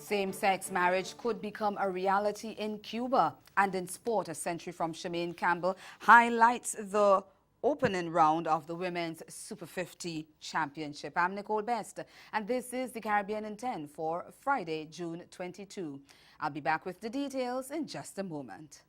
Same-sex marriage could become a reality in Cuba. And in sport, a century from Shemaine Campbell highlights the opening round of the Women's Super 50 Championship. I'm Nicole Best, and this is the Caribbean in 10 for Friday, June 22. I'll be back with the details in just a moment.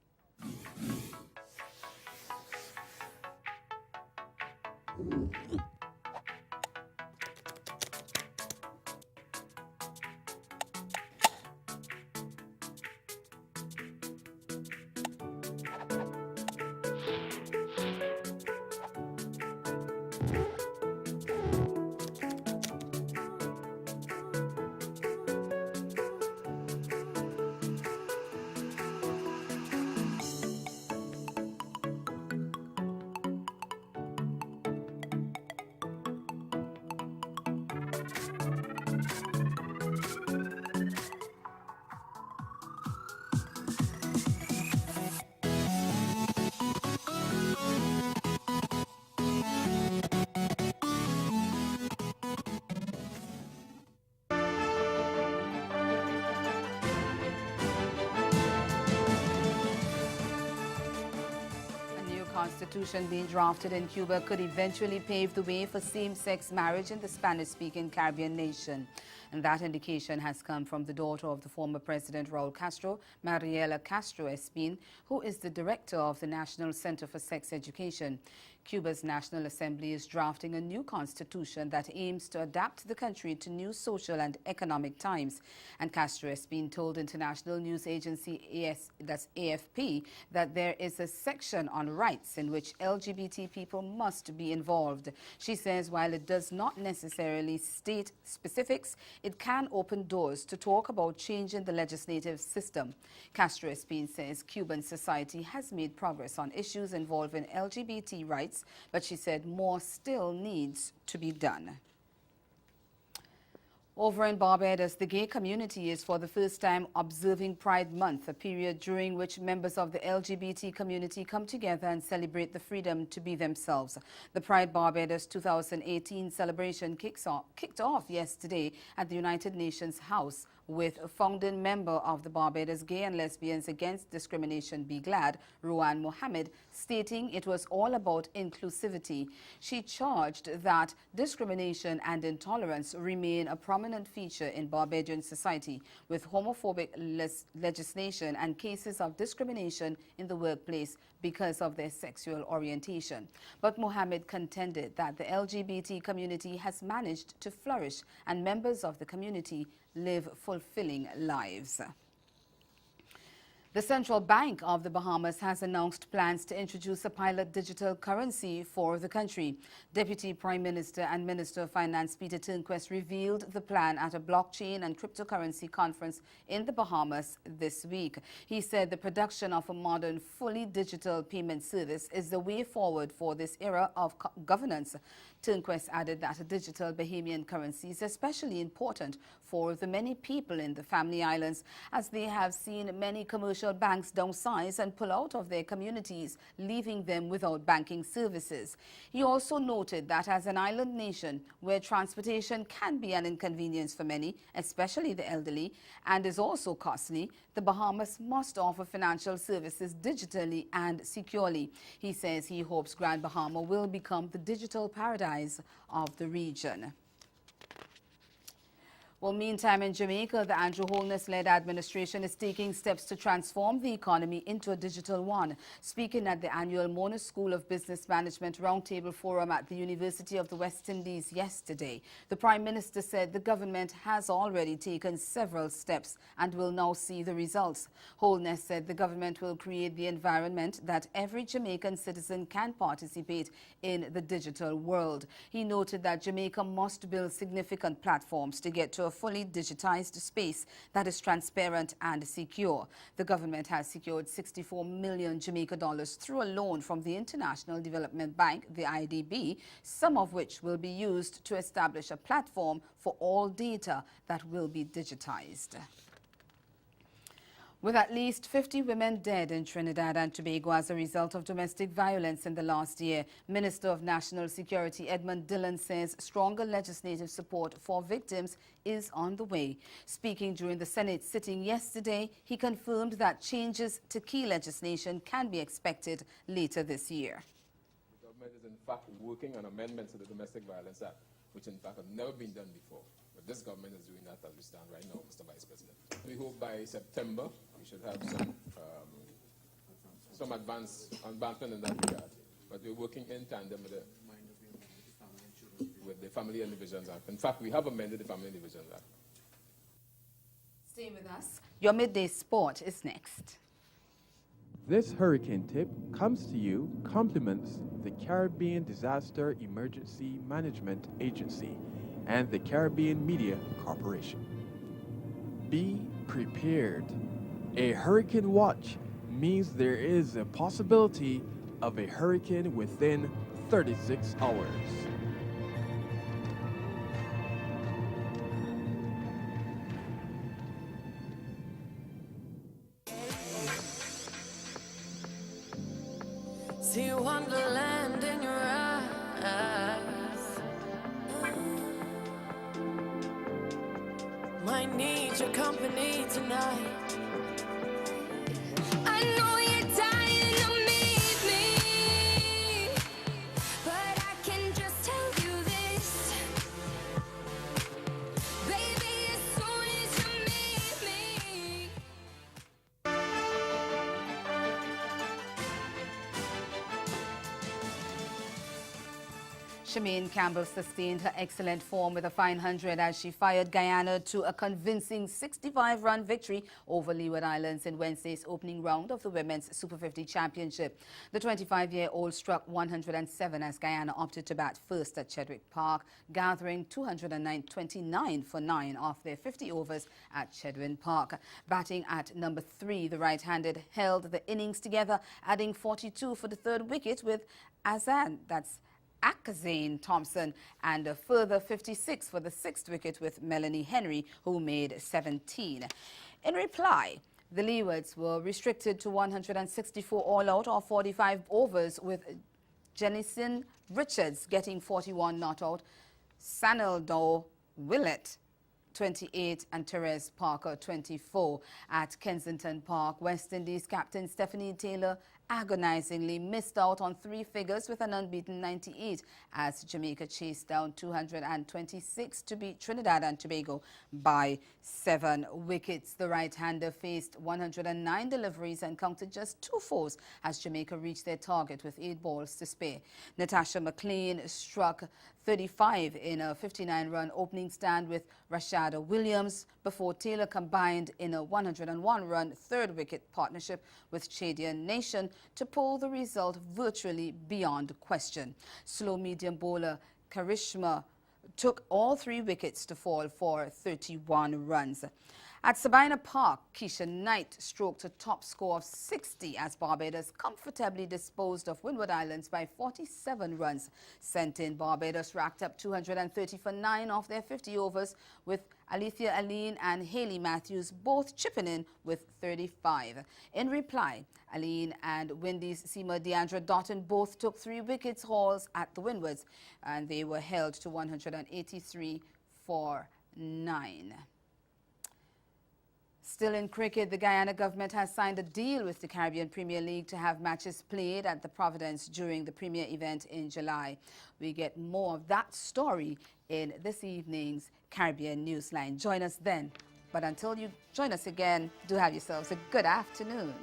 Constitution being drafted in Cuba could eventually pave the way for same-sex marriage in the Spanish-speaking Caribbean nation. And that indication has come from the daughter of the former President Raul Castro, Mariela Castro Espin, who is the director of the National Center for Sex Education. Cuba's National Assembly is drafting a new constitution that aims to adapt the country to new social and economic times. And Castro Espin told international news agency AFP that there is a section on rights in which LGBT people must be involved. She says while it does not necessarily state specifics, it can open doors to talk about changing the legislative system. Castro Espin says Cuban society has made progress on issues involving LGBT rights, but she said more still needs to be done. Over in Barbados, the gay community is for the first time observing Pride Month, a period during which members of the LGBT community come together and celebrate the freedom to be themselves. The Pride Barbados 2018 celebration kicked off yesterday at the United Nations House with a founding member of the Barbados Gay and Lesbians Against Discrimination Be Glad, Ruan Mohammed, stating it was all about inclusivity. She charged that discrimination and intolerance remain a prominent feature in Barbadian society, with homophobic legislation and cases of discrimination in the workplace because of their sexual orientation. But Mohammed contended that the LGBT community has managed to flourish and members of the community live fulfilling lives. The Central Bank of the Bahamas has announced plans to introduce a pilot digital currency for the country. Deputy Prime Minister and Minister of Finance Peter Turnquest revealed the plan at a blockchain and cryptocurrency conference in the Bahamas this week. He said the production of a modern, fully digital payment service is the way forward for this era of governance. Turnquest added that a digital Bahamian currency is especially important for the many people in the Family Islands, as they have seen many commercial banks downsize and pull out of their communities, leaving them without banking services. He also noted that as an island nation where transportation can be an inconvenience for many, especially the elderly, and is also costly, the Bahamas must offer financial services digitally and securely. He says he hopes Grand Bahama will become the digital paradise of the region. Well, meantime, in Jamaica, the Andrew Holness-led administration is taking steps to transform the economy into a digital one. Speaking at the annual Mona School of Business Management Roundtable Forum at the University of the West Indies yesterday, the Prime Minister said the government has already taken several steps and will now see the results. Holness said the government will create the environment that every Jamaican citizen can participate in the digital world. He noted that Jamaica must build significant platforms to get to a fully digitized space that is transparent and secure. The government has secured 64 million Jamaica dollars through a loan from the International Development Bank, the IDB, some of which will be used to establish a platform for all data that will be digitized. With at least 50 women dead in Trinidad and Tobago as a result of domestic violence in the last year, Minister of National Security Edmund Dillon says stronger legislative support for victims is on the way. Speaking during the Senate sitting yesterday, he confirmed that changes to key legislation can be expected later this year. The government is in fact working on amendments to the Domestic Violence Act, which in fact have never been done before. But this government is doing that as we stand right now, Mr. Vice President. We hope by September we should have some advancement in that regard. But we're working in tandem with the Family and Divisions Act. In fact, we have amended the Family and Divisions Act. Stay with us. Your midday sport is next. This hurricane tip comes to you compliments the Caribbean Disaster Emergency Management Agency and the Caribbean Media Corporation. Be prepared. A hurricane watch means there is a possibility of a hurricane within 36 hours. See wonderland in your eyes. Might need your company tonight. I know you're dying to meet me, but I can just tell you this, baby, as soon as you meet me. Shemaine Campbell sustained her excellent form with a fine 100 as she fired Guyana to a convincing 65-run victory over Leeward Islands in Wednesday's opening round of the Women's Super 50 Championship. The 25-year-old struck 107 as Guyana opted to bat first at Chedwick Park, gathering 229 for 9 off their 50 overs at Chedwin Park. Batting at number 3, the right-handed held the innings together, adding 42 for the third wicket with Akazane Thompson and a further 56 for the 6th wicket with Melanie Henry, who made 17. In reply, the Leewards were restricted to 164 all-out or 45 overs, with Jennison Richards getting 41 not out, Saneldo Willett 28 and Therese Parker 24. At Kensington Park, West Indies captain Stephanie Taylor agonizingly missed out on 3 figures with an unbeaten 98 as Jamaica chased down 226 to beat Trinidad and Tobago by 7 wickets. The right-hander faced 109 deliveries and counted just 2 fours as Jamaica reached their target with 8 balls to spare. Natasha McLean struck 35 in a 59-run opening stand with Rashada Williams before Taylor combined in a 101-run third-wicket partnership with Chadian Nation to pull the result virtually beyond question. Slow-medium bowler Karishma took all 3 wickets to fall for 31 runs. At Sabina Park, Keisha Knight stroked a top score of 60 as Barbados comfortably disposed of Windward Islands by 47 runs. Sent in, Barbados racked up 230 for 9 off their 50 overs, with Alethea Aline and Hayley Matthews both chipping in with 35. In reply, Aline and Windies seamer Deandra Doughton both took 3 wickets hauls at the Windwards, and they were held to 183 for 9. Still in cricket, the Guyana government has signed a deal with the Caribbean Premier League to have matches played at the Providence during the premier event in July. We get more of that story in this evening's Caribbean Newsline. Join us then. But until you join us again, do have yourselves a good afternoon.